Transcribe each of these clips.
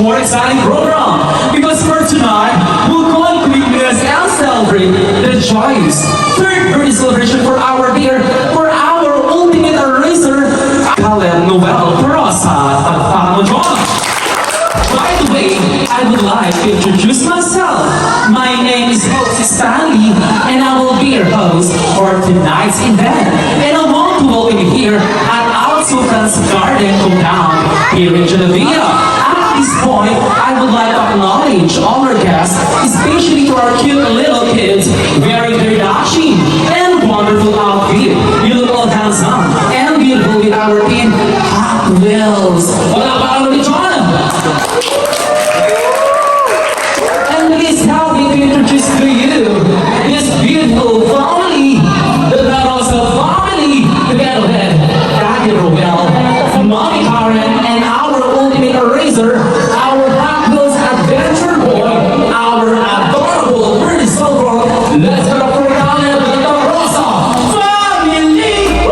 more exciting program. Because for tonight, we're going to witness and celebrate the joyous third birthday celebration for our ultimate eraser, Kalen Noel Perosa Pagpapamojon. By the way, I would like to introduce myself. My name is host Stanley, and I will be your host for tonight's event. And I want to welcome you here at Al Sultan's Garden Compound here in Genovia. At this point, I would like to acknowledge all our guests, especially to our cute little kids wearing their dashing and wonderful outfit. You look all handsome and beautiful with our team Hot Wheels. Wala ba ang John? And please help me to introduce to you this beautiful family, the Perosa family, together with Daddy Roel, Mommy Karen, and our ultimate eraser, our Hot Wheels adventure boy, our adorable pretty silver. Let's go for Karen, the Perosa family!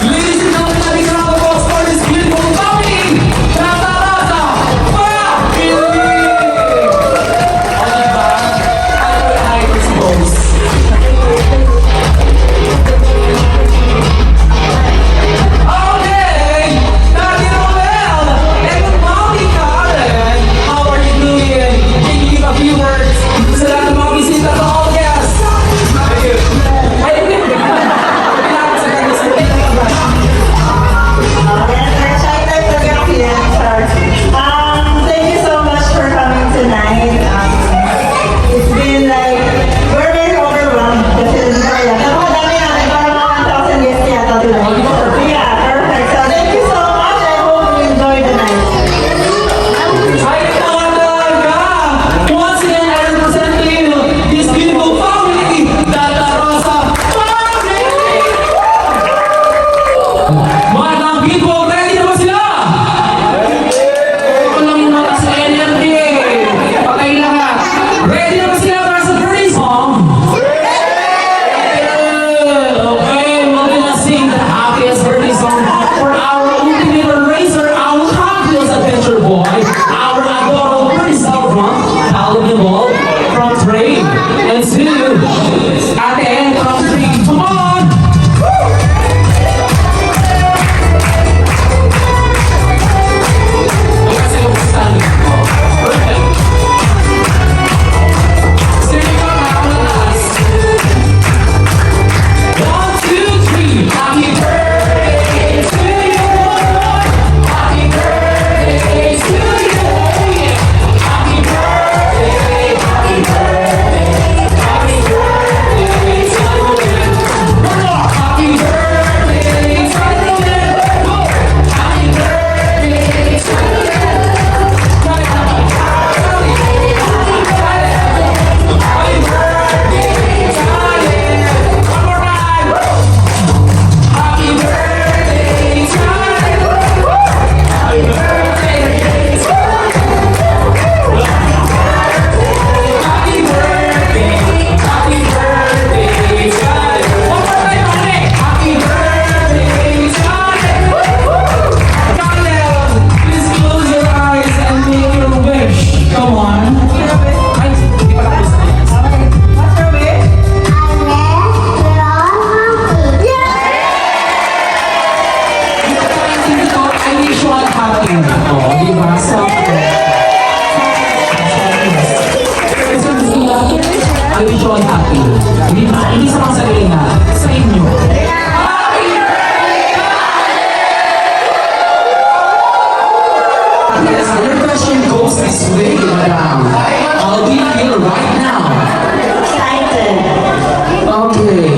Ladies and gentlemen, let me round of applause for this beautiful family, the Perosa family! O diba? I suppose. Okay, Daddy Roel and Mommy Karen, how are you doing? Can you give a few words so that the mommy sees us all? Yes. I think kailangan sa kanya sa We're excited to get here, sir. Thank you so much for coming tonight. It's been like, we're very overwhelmed kasi napakadami namin, parang mga 1,000 guests yata tonight. Yeah, perfect. So thank you so much. I hope you enjoy the night. Ay, talaga! Once again, I represent to you this beautiful family, the Perosa family! Mga ng people, ready na ba sila? Walang yung mata sa energy. Patay lahat. Ready na ba sila para sa birthday song? Okay, we're gonna sing the happiest birthday song for our ultimate eraser, our Hot Wheels adventure boy, our adorable pretty celebrant, Calvin Ball, from Trey, and Sue. Ate, from Trey, come on! Okay, sige, Stanley. Perfect. Sige ka, makalas. 1, 2, 3. Happy birthday to you. Happy birthday to you. Happy birthday, happy birthday, happy birthday to you. One more. Happy birthday to you. Happy birthday to you. Happy birthday to you. One more time. Happy birthday to you. Happy birthday to you. Happy birthday to you. One more time, Mami. Happy birthday to you. Karen, please close your eyes and make your wish. Come on. Ay, di pa tapos na. Okay, what's your wish? I wish you all happy. Oh, di ba? I wish you all happy. Di ba? Hindi sa mga sarili na. Sa inyo. Happy birthday! Yes, your question goes this way, madam. How do you feel right now? Excited. Okay.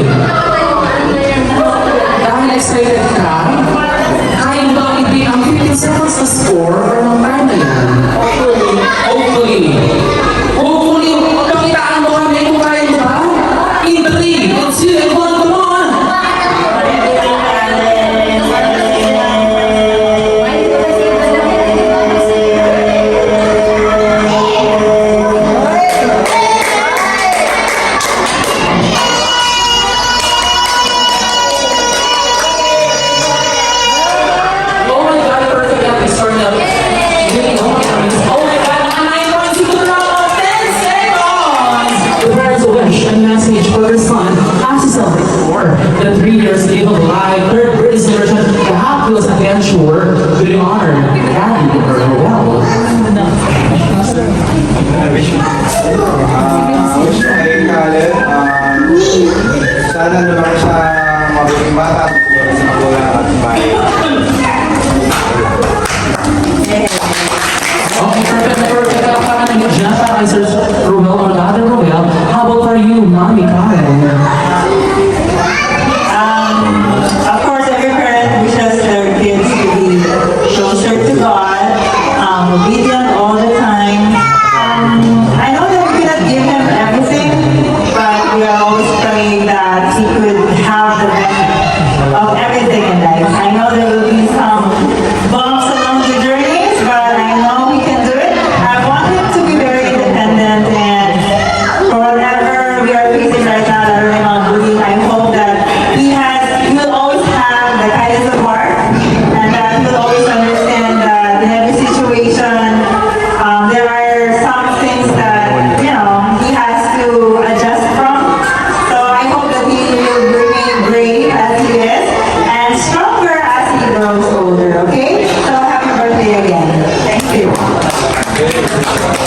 Dahil excited ka, kaya ba ibig ang 15 seconds na score or ng time na yan? Hopefully. Hopefully, pakitaan mo kami kung kaya mo ba? In 3, 2, and 1, come on! Okay, perfect. Kaya nangyay dyan para kay Sir Ruel or Dada Ruel. How about for you, Mami Karen? Of course, every parent wishes their kids to be closer to God, obedient all the time. I know that we cannot give him everything, but we are always praying that he could have the best of everything in life. I know there will be some bumps along the journeys, but I know he can do it. I want him to be very independent, and for whatever we are facing right now that we're not doing, I hope that he will always have the kindness of heart, and that he will always understand that in every situation, there are some things that, he has to adjust from. So I hope that he will remain brave as he is, and stronger as he grows older, okay? So happy birthday again. Thank you.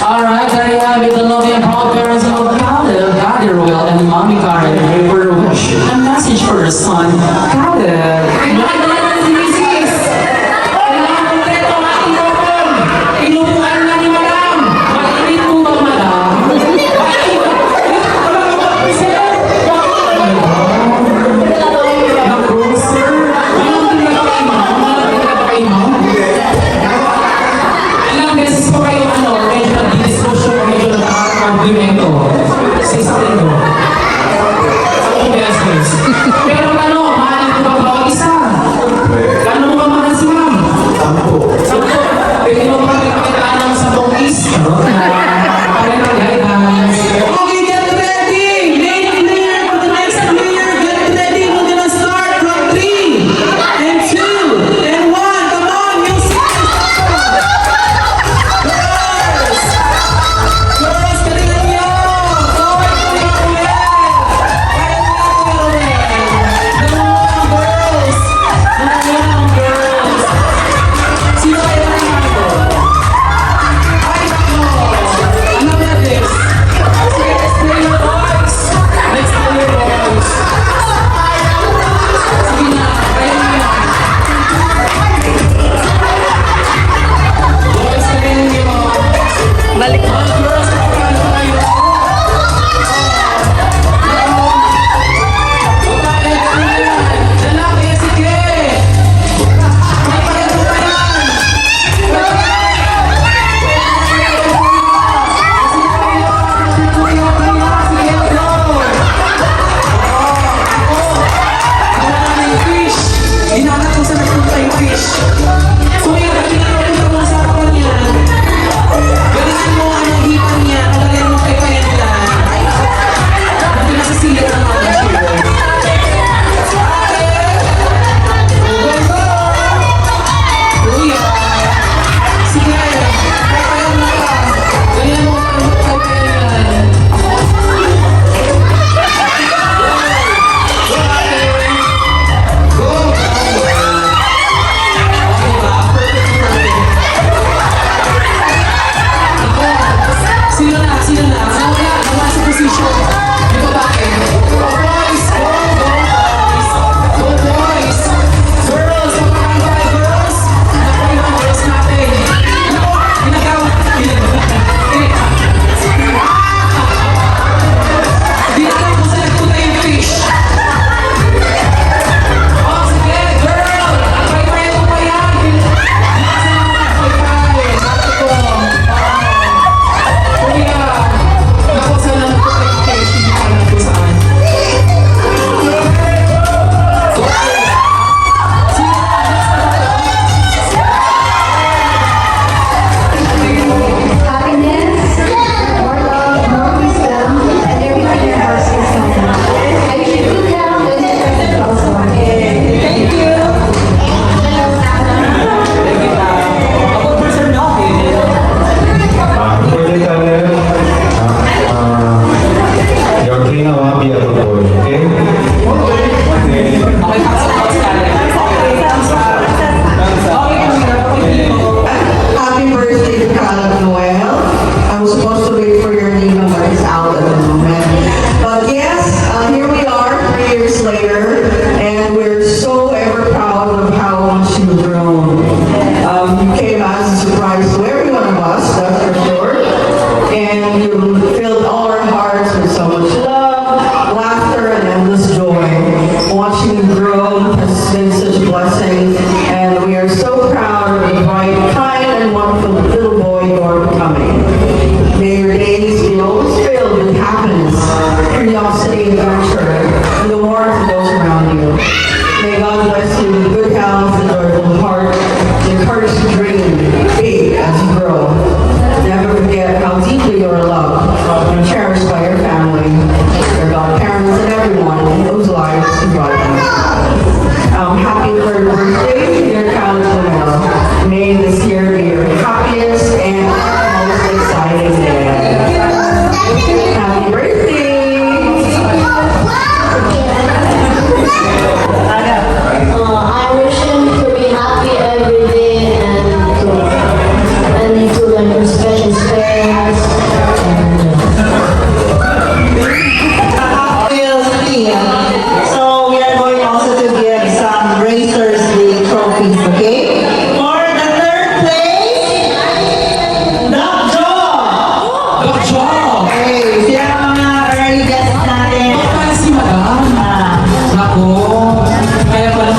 Alright, there you have it, the loving and proud parents of Dada Ruel and Mami Karen for a wish and message for her son, Dada. Inupuan na ni Madam! Mainit po ba, Madam? Naku, sir. Ilang pinagpaimaw? Ilang beses pa kayo medyo nag-discussion, medyo nag-argumento sa isang linggo? Yes, yes. Pero mahalin ko ba bawat isa?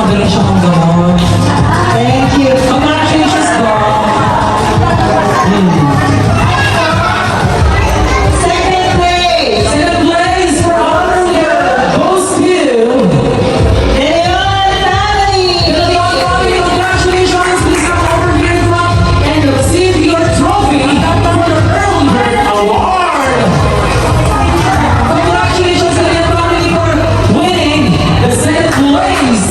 Meron siya kong gamot. Thank you. Congratulations, Dom. Second place. Second place for our year goes to De Leon family. the Leon family. Congratulations. Please come over here and receive your trophy for the Early Bird Award. Congratulations to the Leon family for winning the second place.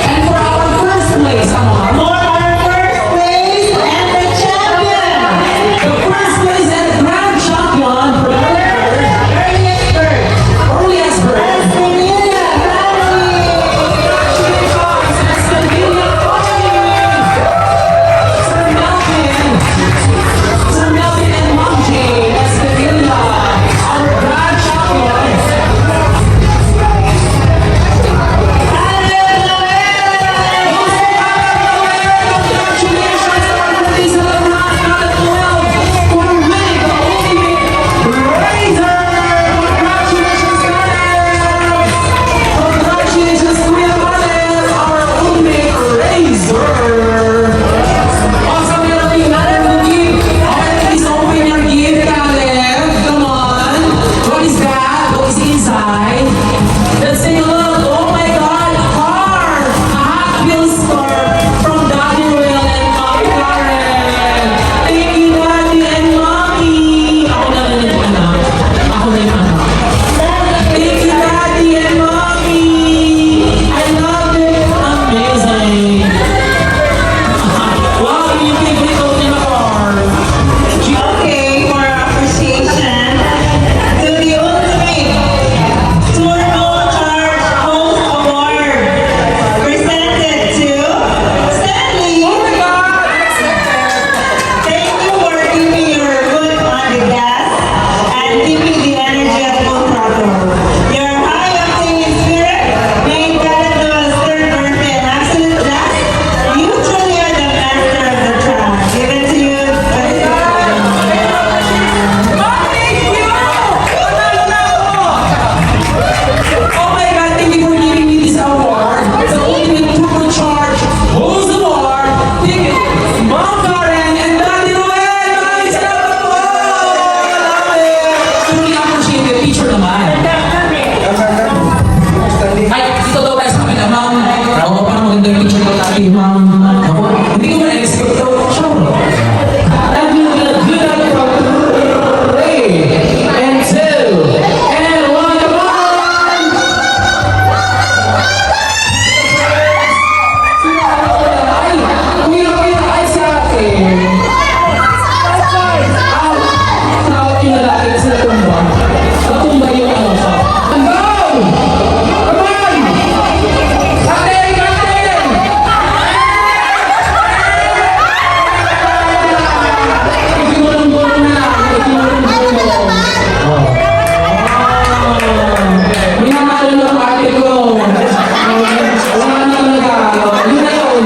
And for our first place, Amar. For our first place and the champion. The first place and grand champion for the Earliest bird. earliest bird. Esmeralda family. Congratulations, Escondida Sir Melvin and Mom Jane Escondida, our grand champion. Congratulations, our release of the last round of 12 for winning the ultimate razor. Congratulations, guys. Congratulations, Kuya Karen, our ultimate razor. Also, meron din natin ng gift. Okay, please open your gift, Karen. Come on. What is that? What is inside? Let's take a look. Oh my God, a car! A Hot Wheels car from Daddy Will and Mommy Karen. Thank you, Daddy and Mommy. Ako na lang yung anak. Ako na yung anak. Thank you, Daddy and Mommy. I love it. Amazing. Wow, yung favorite ko na car. Okay, for our appreciation to the ultimate Turbo Charge Host Award presented to Stanley. Oh my God! Thank you for keeping your foot on the gas and keeping the energy at full throttle. Your high octane spirit made Canada's third birthday an absolute blast. You truly are the master of the track. Give it to you. Oh my God, thank you for giving me this award. The ultimate turbocharged Hose Award. Thank you, Mom Karen and Daddy Noel. Maraming salamat po. Love it. Truly appreciate the teacher naman. Ay, dito daw tayo sa akin, ma'am. Oo, parang maganda yung picture ko dati, ma'am. Ako, hindi ko na-expect daw. Sure. And we will do that from 3 and 2 and 1. Come on! Ay, kuya, ay sa akin. Ow! Tawag yung lalaki kasi natumba. Natumba yung ano ko. And go! Come on! Captain! Captain! Ikinulong-gulong na lang. Ikinulong-gulong. Oh. Minamahal ng ate ko. Wala na talaga. Yun na yun.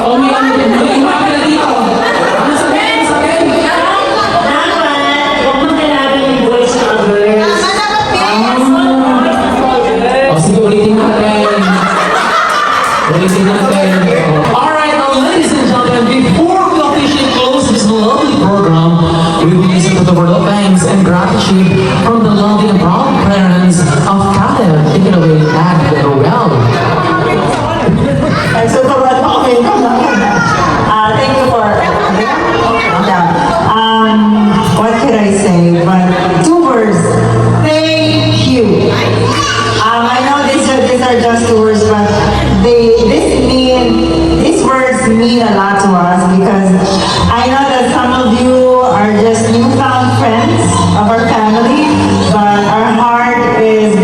Oh, may ano din. May imahe na dito. Ano sabihin? Sabihin? Huwag mo kailangan yung voice covers. O sige, ulitin natin. Ulitin natin. Alright, now ladies and gentlemen, before we officially close this lovely program, we will listen to the word of thanks and gratitude from the loving and proud parents of Karen. Take it away, Dad, well. Ay, so tawad mo kami. Thank you for... What could I say? But 2 words. Thank you. I know these are just 2 words, but these words mean a lot to us because I know that some of you are just newfound friends of our family, but our heart is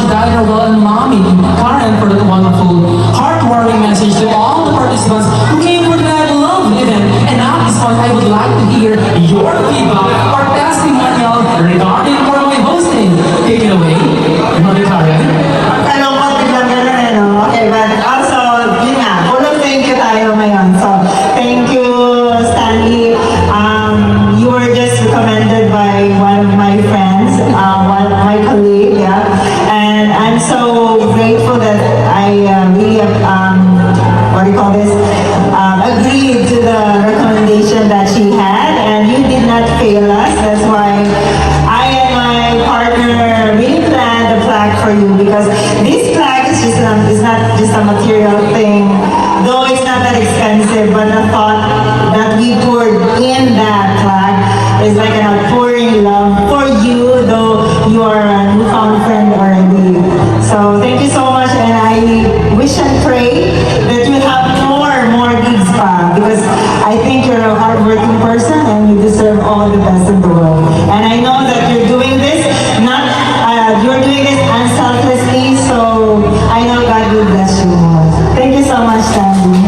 Daddy Noel and Mommy Karen for that wonderful, heartwarming message to all the participants who came for that lovely event. And at this point, I would like to hear your feedback or testimonial regarding for my hosting. Take it away, Mommy Karen. Kalungkot biglang gano'n eh, no? Okay, but also, yun nga, unang thank you tayo ngayon. So, thank you, Stanley. You were just recommended by one of my friends, one of my colleague, yeah. And I'm so grateful that I really, what do you call this, agreed to the recommendation that she had, and you did not fail us. That's why I and my partner really planned a flag for you, because this flag is not just a material thing, though it's not that expensive, but the thought that we poured in that flag is like an outpouring love for you, though you are a newfound friend already. So thank you so much, and I wish and pray that you have more gigs pa, because I think you're a hardworking person and you deserve all the best in the world. And I know that you're doing this unselflessly, so I know God will bless you more. Thank you so much, Sandy.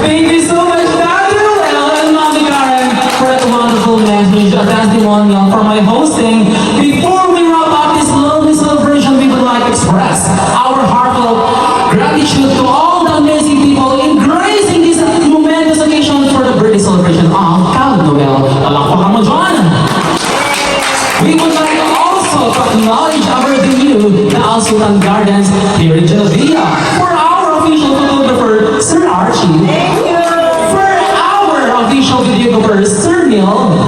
Thank you so much, Daddy Noel and Mommy Karen, for that wonderful message, a testimonial for my hosting. Before we wrap up this lovely celebration, we would like to express our heartfelt gratitude to all the amazing people in gracing this momentous occasion for the birthday celebration of Caleb Noel. Palakpakan mo, John! We would like also to acknowledge our venue, the Al Sultan Gardens here in Genovia, for our official photographer, Sir Archie. Thank you. For our official videographer, Sir Neil.